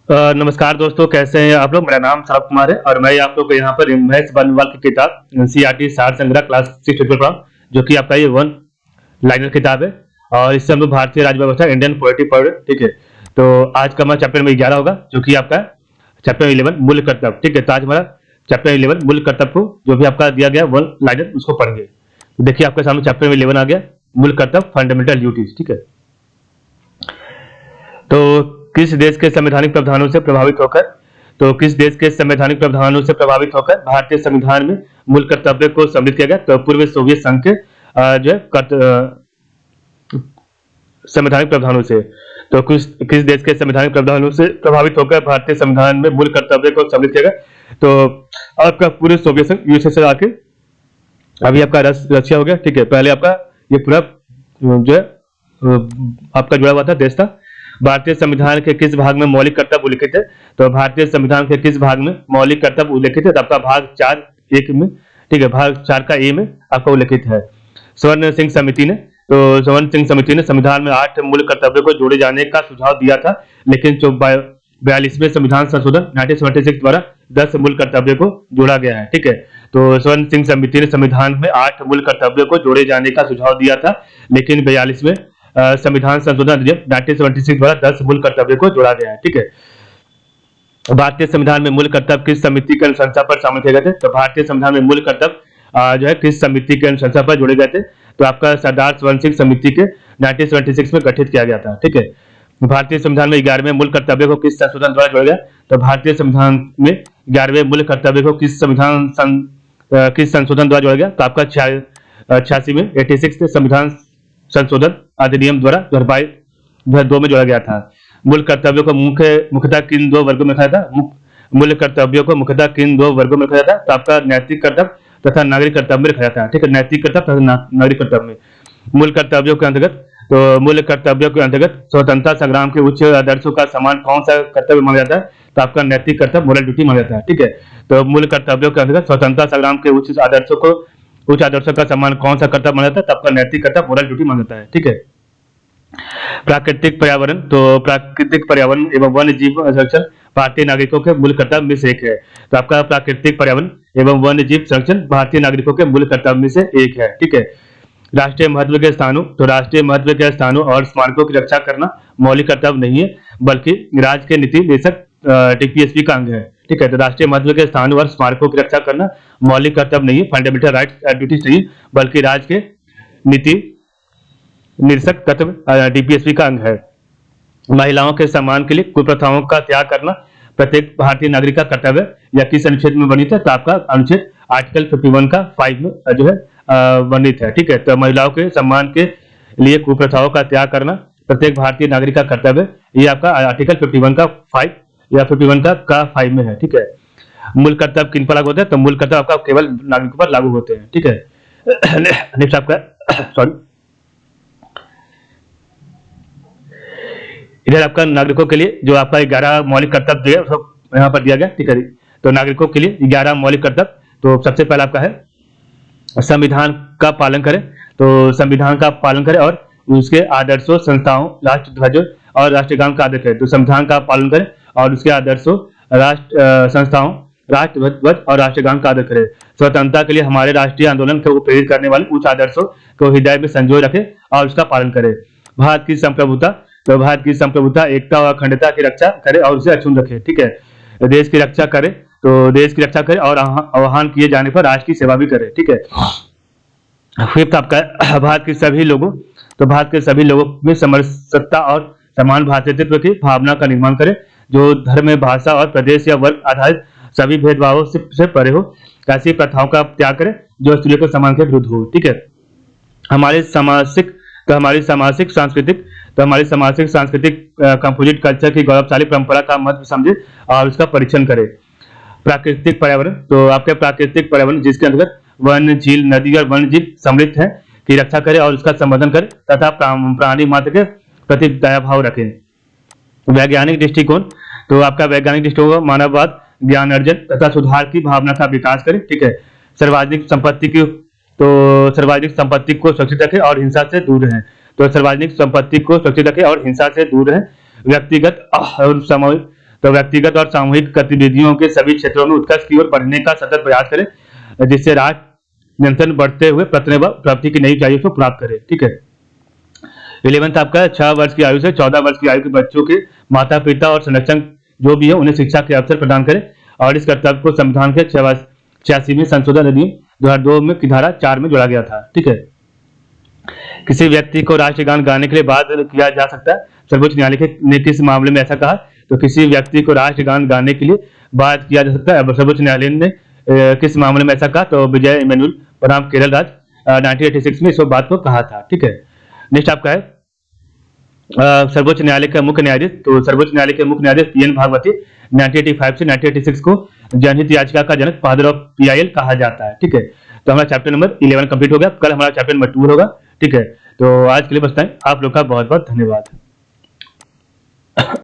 नमस्कार दोस्तों, कैसे हैं आप लोग। मेरा नाम सौरभ कुमार है और मैं आप लोग को यहाँ पर महेश बनवाल की किताब एनसीईआरटी सार संग्रह क्लास 6 पढ़ रहा हूँ, जो कि आपका ये वन लाइनर किताब है। और इससे हम लोग भारतीय राज्य व्यवस्था इंडियन पोलिटी पढ़ रहे हैं। ठीक है, तो आज का हमारा चैप्टर नंबर 11 होगा, जो कि आपका चैप्टर 11 मूल कर्तव्य। ठीक है, तो आज हमारा चैप्टर 11 मूल कर्तव्य को जो भी आपका दिया गया वन लाइनर उसको पढ़ेंगे। तो देखिए आपके सामने चैप्टर नंबर 11 आ गया, मूल कर्तव्य फंडामेंटल ड्यूटीज। ठीक है, तो किस देश के संवैधानिक प्रावधानों से प्रभावित होकर किस देश के संवैधानिक प्रावधानों से प्रभावित होकर भारतीय संविधान में मूल कर्तव्य को सम्मिलित किया गया। तो पूर्व सोवियत संघ के जो है संवैधानिक प्रावधानों से। तो किस देश के संवैधानिक प्रावधानों से प्रभावित होकर भारतीय संविधान में मूल कर्तव्य को सम्मिलित किया गया। तो आपका पूर्व सोवियत संघ यूएसएसआर आके अभी आपका रशिया हो गया। ठीक है, पहले आपका ये पूरा जो है आपका जुड़ा हुआ था देश था। भारतीय संविधान के किस भाग में मौलिक कर्तव्य उल्लिखित है। तो भारतीय संविधान के किस भाग में मौलिक कर्तव्य उल्लिखित है। तो आपका भाग 4(1) में, ठीक है, भाग 4 का ए में आपका उल्लिखित है। स्वर्ण सिंह समिति ने संविधान में 8 मूल कर्तव्यों को जोड़े जाने का सुझाव दिया था, लेकिन 42वें संविधान संशोधन 1976 द्वारा 10 मूल कर्तव्यों को जोड़ा गया है। ठीक है, तो स्वर्ण सिंह समिति ने संविधान में 8 मूल कर्तव्यों को जोड़े जाने का सुझाव दिया था, लेकिन 42वें संविधान संशोधन अधिनियम 1976 द्वारा 10 मूल कर्तव्यों को जोड़ा गया है। ठीक है, भारतीय संविधान में मूल कर्तव्य किस समिति की अनुशंसा पर शामिल किए गए थे। तो भारतीय संविधान में मूल कर्तव्य जो है किस समिति की अनुशंसा पर जोड़े गए थे। तो आपका सरदार स्वर्ण सिंह समिति के 1976 में गठित किया गया था। ठीक है, भारतीय संविधान में 11वें मूल कर्तव्य को किस संशोधन द्वारा जोड़ा गया। तो भारतीय संविधान में 11वें मूल कर्तव्य को किस संशोधन द्वारा जोड़ा गया। तो आपका 86 में 86 संविधान संशोधन अधिनियम द्वारा 2002 में जोड़ा गया था। मूल कर्तव्यों को मुख्यतः किन 2 वर्गों में रखा था। मूल कर्तव्यों को मुख्यतः किन 2 वर्गों में रखा था। तो आपका नैतिक कर्तव्य तथा नागरिक कर्तव्य में रखा जाता है। ठीक है, नैतिक कर्तव्य तथा नागरिक कर्तव्य में। मूल कर्तव्यों के अंतर्गत स्वतंत्रता संग्राम के उच्च आदर्शों का समान कौन सा कर्तव्य माना जाता है। तो आपका नैतिक कर्तव्य मोरल ड्यूटी माना जाता है। ठीक है, तो मूल कर्तव्यों के अंतर्गत स्वतंत्रता संग्राम के उच्च आदर्शों का सम्मान कौन सा कर्तव्य माना जाता है। तो आपका नैतिक कर्तव्य मोरल ड्यूटी माना जाता है। ठीक है, प्राकृतिक पर्यावरण। तो प्राकृतिक पर्यावरण एवं वन्य जीव संरक्षण भारतीय नागरिकों के मूल कर्तव्य में से एक है। तो आपका प्राकृतिक पर्यावरण एवं वन्य जीव संरक्षण भारतीय नागरिकों के मूल कर्तव्य में से एक है। ठीक है, राष्ट्रीय महत्व के स्थानों। तो राष्ट्रीय महत्व के स्थानों और स्मारकों की रक्षा करना मौलिक कर्तव्य नहीं है, बल्कि राज्य के नीति निर्देशक टीपीएसपी का अंग है। ठीक है, तो राष्ट्रीय महत्व के स्थानों और स्मारकों की रक्षा करना मौलिक कर्तव्य नहीं है, फंडामेंटल राइट्स एंड ड्यूटीज नहीं, बल्कि राज्य के नीति निर्देशक तत्व टीपीएसपी का अंग है। महिलाओं के सम्मान के लिए कुप्रथाओं का त्याग करना प्रत्येक भारतीय नागरिक का कर्तव्य या किस अनुच्छेद में वर्णित है। तो आपका अनुच्छेद आर्टिकल 51 का 5 में जो है वर्णित है। ठीक है, तो महिलाओं के सम्मान के लिए कुप्रथाओं का त्याग करना प्रत्येक भारतीय नागरिक का कर्तव्य, ये आपका आर्टिकल 51 का 5 या 51 का 5 में है। ठीक है, मूल कर्तव्य किन पर लागू होते हैं। तो मूल कर्तव्य आपका केवल नागरिकों पर लागू होते हैं। ठीक है, नेक्स्ट आपका इधर आपका नागरिकों के लिए जो आपका 11 मौलिक कर्तव्य दिया उसको यहाँ पर दिया गया। ठीक है, तो नागरिकों के लिए 11 मौलिक कर्तव्य। तो सबसे पहला आपका है संविधान का पालन करें। तो संविधान का पालन करें और उसके आदर्शों, संस्थाओं, राष्ट्र ध्वजों और राष्ट्रगान का आदर करें। तो संविधान का पालन करें और उसके आदर्शों, संस्थाओं, राष्ट्र ध्वज और राष्ट्रगान का आदर करें। स्वतंत्रता के लिए हमारे राष्ट्रीय आंदोलन को प्रेरित करने वाले उच्च आदर्शों को हृदय में संजोए रखें और उसका पालन करें। भारत की संप्रभुता। तो भारत की संप्रभुता, एकता और अखंडता की रक्षा करे और उसे अक्षुण्ण रखे। ठीक है, देश की रक्षा करे। तो देश की रक्षा करे और आह्वान किए जाने पर राष्ट्र की सेवा भी करे। ठीक है, फिफ्थ आपका भारत के सभी लोगों। तो भारत के सभी लोगों में समरसता और समान भातृत्व की भावना का निर्माण करे, जो धर्म, भाषा और प्रदेश या वर्ग आधारित सभी भेदभावों से परे हो। ऐसी प्रथाओं का त्याग करे जो स्त्रियों को समान के विरुद्ध हो। ठीक है, हमारी सामाजिक सांस्कृतिक कंपोजिट कल्चर की गौरवशाली परंपरा का महत्व समझे और उसका परीक्षण करे। प्राकृतिक पर्यावरण। तो आपके प्राकृतिक पर्यावरण जिसके अंतर्गत वन, झील, नदी और वन्य जीव सम्मिलित है की रक्षा करे और उसका संवर्धन करे तथा प्राणी मात्र के प्रति दया भाव रखे। वैज्ञानिक दृष्टिकोण। तो आपका वैज्ञानिक दृष्टिकोण मानववाद, ज्ञान अर्जन तथा सुधार की भावना का विकास करे। ठीक है, सार्वजनिक संपत्ति को सुरक्षित रखे और हिंसा से दूर रहें। तो सार्वजनिक संपत्ति को सुरक्षित रखे और हिंसा से दूर रहें। व्यक्तिगत और सामूहिक तो व्यक्तिगत और सामूहिक गतिविधियों के सभी क्षेत्रों में उत्कर्ष की ओर बढ़ने का सतत प्रयास करें, जिससे राष्ट्र निरंतर बढ़ते हुए प्राप्ति की नई ऊंचाइयों को प्राप्त करे। ठीक है। 11th आपका 6 वर्ष की आयु से 14 वर्ष की आयु के बच्चों के माता पिता और संरक्षक जो भी है उन्हें शिक्षा के अवसर प्रदान करें, और इस कर्तव्य को संविधान के 86वें संशोधन अधिनियम 2002 में की धारा 4 में जोड़ा गया था। ठीक है। किसी व्यक्ति को राष्ट्रगान गाने के लिए बाध्य किया जा सकता है। सर्वोच्च न्यायालय ने किस मामले में ऐसा कहा? तो किसी व्यक्ति को राष्ट्रगान गाने के लिए बाध्य किया जा सकता है। सर्वोच्च न्यायालय ने किस मामले में ऐसा कहा? तो विजय इमैनुअल बनाम केरल राज्य 1986 में इस बात को कहा था। ठीक है। नेक्स्ट आपका है सर्वोच्च न्यायालय का मुख्य न्यायाधीश। तो सर्वोच्च न्यायालय के मुख्य न्यायाधीश PN भागवती 1985 से 1986 को जनहित याचिका का जनक, फादर ऑफ PIL कहा जाता है। ठीक है। तो हमारा चैप्टर नंबर 11 कंप्लीट हो गया। कल हमारा चैप्टर नंबर 2 होगा। ठीक है। तो आज के लिए बस टाइम। आप लोग का बहुत बहुत धन्यवाद।